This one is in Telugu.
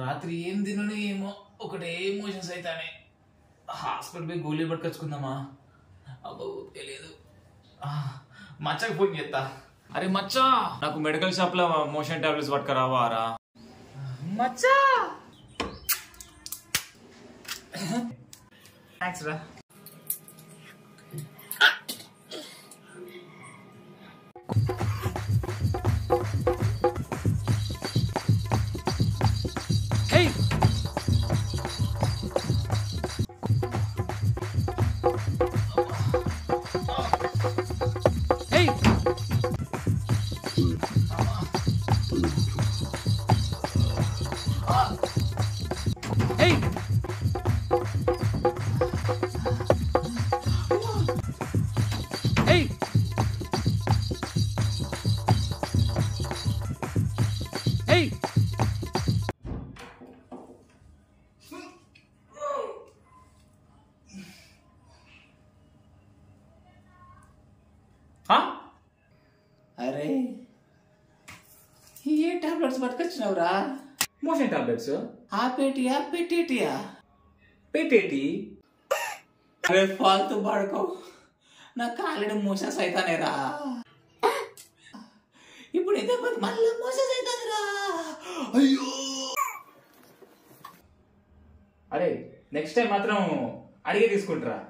రాత్రి ఏం తినను ఏమో ఒకటే ఎమోషన్స్ అయితానే. హాస్పిటల్ పోయి గోళీ పట్టుకొచ్చుకుందామా? అబ్బో తెలియదు. మచ్చకి ఫోన్ చేస్తా. అరే మచ్చా, నాకు మెడికల్ షాప్ లో మోషన్ టాబ్లెట్స్ పట్టుకురావారా? మచ్చా థ్యాంక్స్ రా. అరే ఏ టాబ్లెట్స్ పట్టుకొచ్చినావురా? Motion tablets. ఆపేటియా పెట్టేటియా? పెట్టేటి. అరే ఫాల్తూ పడుకో, నా కాలిడి మోషన్స్ అవుతానేరా. ఇప్పుడు ఇదే మళ్ళీ మోషన్స్ అవుతాదిరా. అయ్యో అరే నెక్స్ట్ టైం మాత్రం అడిగే తీసుకుంటారా?